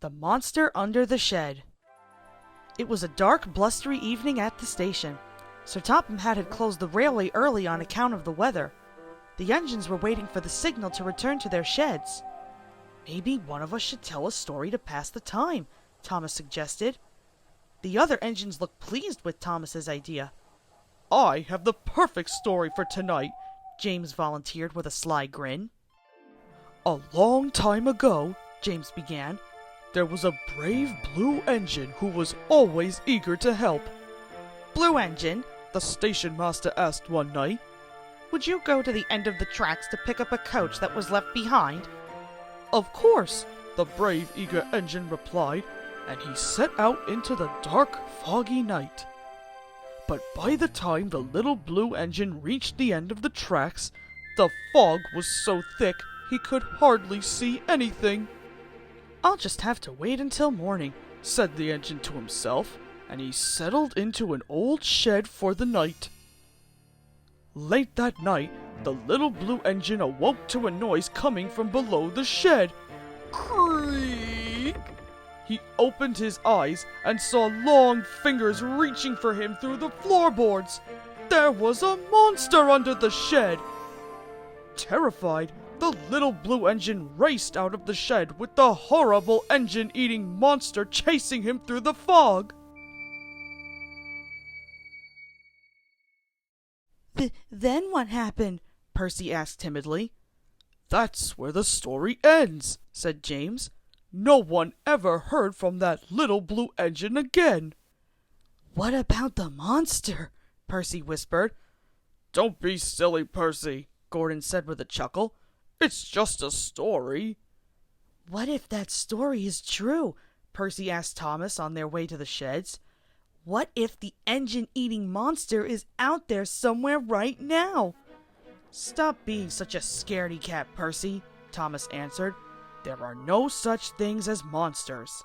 The Monster Under the Shed. It was a dark, blustery evening at the station. Sir Topham had closed the railway early on account of the weather. The engines were waiting for the signal to return to their sheds. "Maybe one of us should tell a story to pass the time," Thomas suggested. The other engines looked pleased with Thomas's idea. "I have the perfect story for tonight," James volunteered with a sly grin. "A long time ago," James began, "there was a brave blue engine who was always eager to help. 'Blue engine?' the station master asked one night. 'Would you go to the end of the tracks to pick up a coach that was left behind?' 'Of course,' the brave, eager engine replied, and he set out into the dark, foggy night. But by the time the little blue engine reached the end of the tracks, the fog was so thick he could hardly see anything. 'I'll just have to wait until morning,' said the engine to himself, and he settled into an old shed for the night. Late that night, the little blue engine awoke to a noise coming from below the shed. Creak! He opened his eyes and saw long fingers reaching for him through the floorboards. There was a monster under the shed. Terrified, the little blue engine raced out of the shed with the horrible engine-eating monster chasing him through the fog. Then what happened?" Percy asked timidly. "That's where the story ends," said James. "No one ever heard from that little blue engine again." "What about the monster?" Percy whispered. "Don't be silly, Percy," Gordon said with a chuckle. "It's just a story." "What if that story is true?" Percy asked Thomas on their way to the sheds. "What if the engine-eating monster is out there somewhere right now?" "Stop being such a scaredy cat, Percy," Thomas answered. "There are no such things as monsters."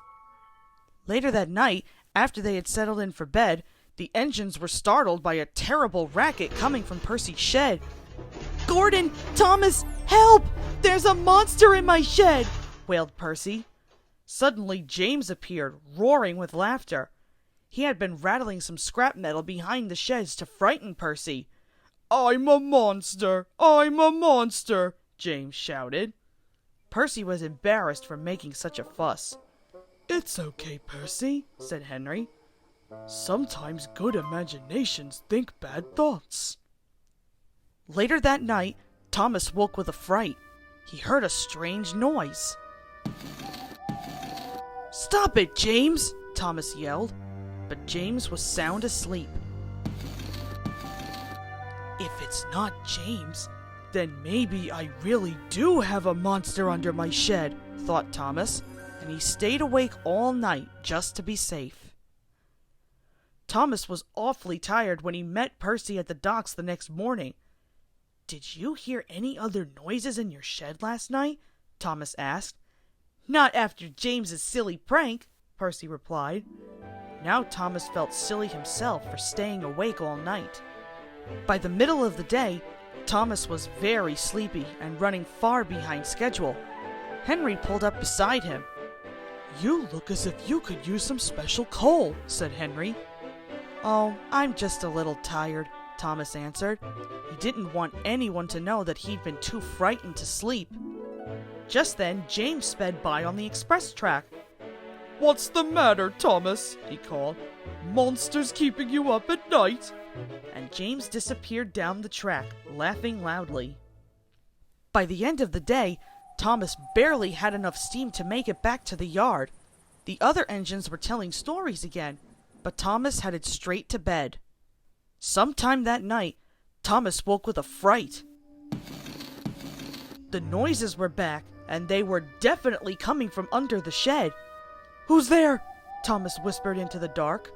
Later that night, after they had settled in for bed, the engines were startled by a terrible racket coming from Percy's shed. "Gordon! Thomas! Help! There's a monster in my shed!" wailed Percy. Suddenly James appeared, roaring with laughter. He had been rattling some scrap metal behind the sheds to frighten Percy. "I'm a monster! I'm a monster!" James shouted. Percy was embarrassed for making such a fuss. "It's okay, Percy," said Henry. "Sometimes good imaginations think bad thoughts." Later that night, Thomas woke with a fright. He heard a strange noise. "Stop it, James!" Thomas yelled. But James was sound asleep. "If it's not James, then maybe I really do have a monster under my shed," thought Thomas, and he stayed awake all night just to be safe. Thomas was awfully tired when he met Percy at the docks the next morning. "Did you hear any other noises in your shed last night?" Thomas asked. "Not after James's silly prank," Percy replied. Now Thomas felt silly himself for staying awake all night. By the middle of the day, Thomas was very sleepy and running far behind schedule. Henry pulled up beside him. "You look as if you could use some special coal," said Henry. "Oh, I'm just a little tired," Thomas answered. He didn't want anyone to know that he'd been too frightened to sleep. Just then, James sped by on the express track. "What's the matter, Thomas?" he called. "Monsters keeping you up at night?" And James disappeared down the track, laughing loudly. By the end of the day, Thomas barely had enough steam to make it back to the yard. The other engines were telling stories again, but Thomas headed straight to bed. Sometime that night, Thomas woke with a fright. The noises were back, and they were definitely coming from under the shed. "Who's there?" Thomas whispered into the dark.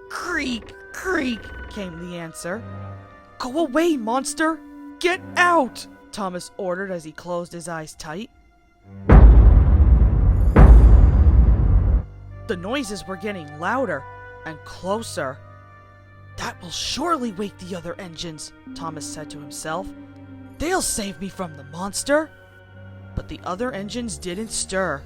"Creak, creak," came the answer. "Go away, monster! Get out!" Thomas ordered as he closed his eyes tight. The noises were getting louder and closer. "That will surely wake the other engines," Thomas said to himself. "They'll save me from the monster." But the other engines didn't stir.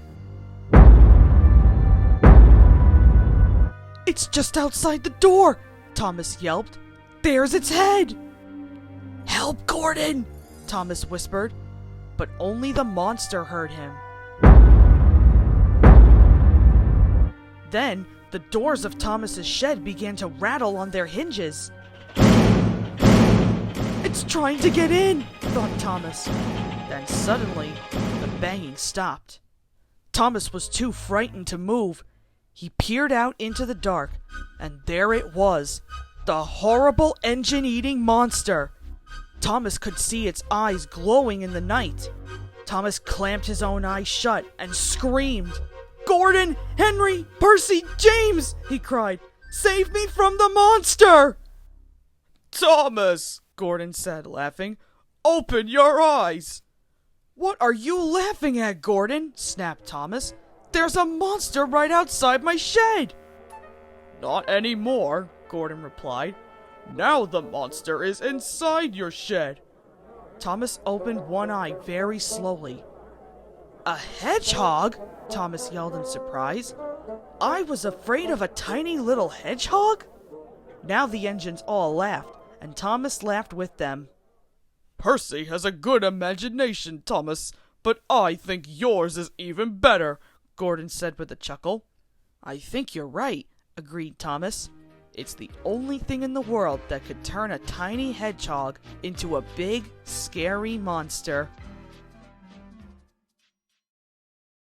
It's just outside the door, Thomas yelped. There's its head! Help, Gordon! Thomas whispered, but only the monster heard him. Then, the doors of Thomas's shed began to rattle on their hinges. It's trying to get in, thought Thomas. Then suddenly, the banging stopped. Thomas was too frightened to move. He peered out into the dark, and there it was, the horrible engine-eating monster. Thomas could see its eyes glowing in the night. Thomas clamped his own eyes shut and screamed. Gordon, Henry, Percy, James, he cried. Save me from the monster! Thomas, Gordon said, laughing. Open your eyes! What are you laughing at, Gordon? Snapped Thomas. There's a monster right outside my shed! Not anymore, Gordon replied. Now the monster is inside your shed. Thomas opened one eye very slowly. A hedgehog? Thomas yelled in surprise. I was afraid of a tiny little hedgehog? Now the engines all laughed, and Thomas laughed with them. Percy has a good imagination, Thomas, but I think yours is even better, Gordon said with a chuckle. I think you're right, agreed Thomas. It's the only thing in the world that could turn a tiny hedgehog into a big, scary monster.